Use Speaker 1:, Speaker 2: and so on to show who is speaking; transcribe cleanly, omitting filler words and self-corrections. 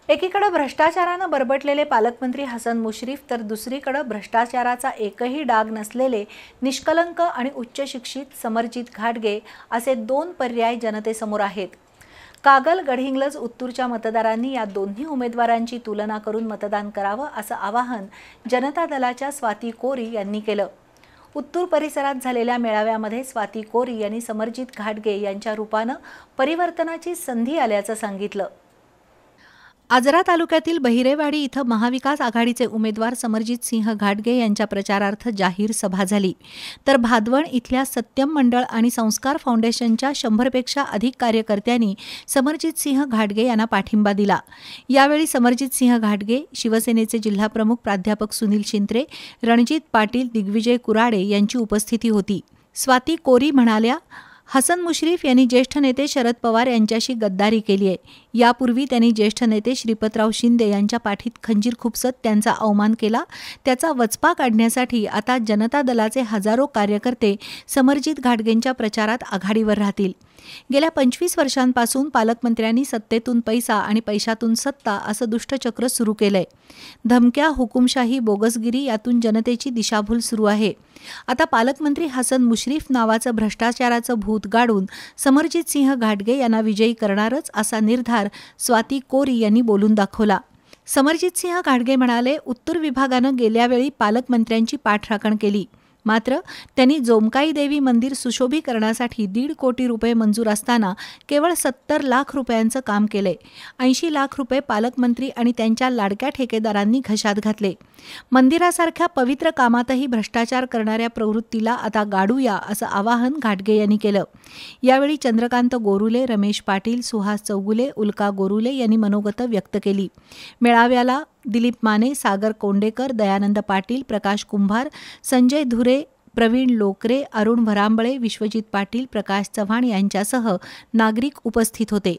Speaker 1: एकीकडे भ्रष्टाचाराने बरबटलेले पालकमंत्री हसन मुश्रीफ तर दुसरीकडे भ्रष्टाचाराचा एकही डाग नसलेले निष्कलंक आणि उच्च शिक्षित समरजित घाटगे असे दोन पर्याय जनतेसमोर आहेत। कागल गडहिंग्लज उत्तूरच्या मतदारांनी या दोन्ही उमेदवारांची तुलना करून मतदान करावं असं आवाहन जनता दलाच्या स्वाती कोरी यांनी केलं। उत्तूर परिसरात झालेल्या मेळाव्यामध्ये स्वाती कोरी यांनी समरजित घाटगे यांच्या रूपाने परिवर्तनाची संधी आल्याचं सांगितलं। आजरा तालुक्यातील बहिरेवाडी इथं महाविकास आघाडीचे उमेदवार समरजित सिंह घाटगे यांच्या प्रचारार्थ जाहीर सभा झाली। तर भादवण इथल्या सत्यम मंडळ आणि संस्कार फाउंडेशनच्या 100 पेक्षा अधिक कार्यकर्त्यांनी समरजित सिंह घाटगे यांना पाठिंबा दिला। यावेळी समरजित सिंह घाटगे, शिवसेनेचे जिल्हाप्रमुख प्राध्यापक सुनील शिंत्रे, रणजित पाटील, दिग्विजय कुराडे यांची उपस्थिती होती। स्वाती कोरी म्हणाल्या, हसन मुश्रीफ यांनी ज्येष्ठ नेते शरद पवार यांच्याशी गद्दारी केली आहे। यापूर्वी त्यांनी ज्येष्ठ नेते श्रीपतराव शिंदे यांच्या पाठीत खंजीर खुपसत त्यांचा अवमान केला। त्याचा वचपा काढण्यासाठी आता जनता दलाचे हजारो कार्यकर्ते समरजित घाटगेंच्या प्रचारात आघाडीवर राहतील। गेल्या 25 वर्षांपासून पालकमंत्र्यांनी सत्तेतून पैसा आणि पैशातून सत्ता असं दुष्टचक्र सुरू केलंय। धमक्या, हुकुमशाही, बोगसगिरी यातून जनतेची दिशाभूल सुरू आहे। आता पालकमंत्री हसन मुश्रीफ नावाचं भ्रष्टाचाराचं भूत गाडून समरजित सिंह घाटगे यांना विजयी करणारच असा निर्धार स्वाती कोरी यांनी बोलून दाखवला। समरजित सिंह घाटगे म्हणाले, उत्तूर विभागानं गेल्या वेळी पालकमंत्र्यांची पाठराखण केली, मात्र त्यांनी जोमकाई देवी मंदिर सुशोभीकरणासाठी 1.5 कोटी रुपये मंजूर असताना केवळ 70 लाख रुपयांचं काम केले। 80 लाख रुपये पालकमंत्री आणि त्यांच्या लाडक्या ठेकेदारांनी घशात घातले। मंदिरासारख्या पवित्र कामातही भ्रष्टाचार करणाऱ्या प्रवृत्तीला आता गाडूया असं आवाहन घाटगे यांनी केलं। यावेळी चंद्रकांत गोरुले, रमेश पाटील, सुहास चौगुले, उल्का गोरुले यांनी मनोगत व्यक्त केली। मेळाव्याला दिलीप माने, सागर कोंडेकर, दयानंद पाटील, प्रकाश कुंभार, संजय धुरे, प्रवीण लोकरे, अरुण भरांबळे, विश्वजित पाटील, प्रकाश चव्हाण यांच्यासह नागरिक उपस्थित होते।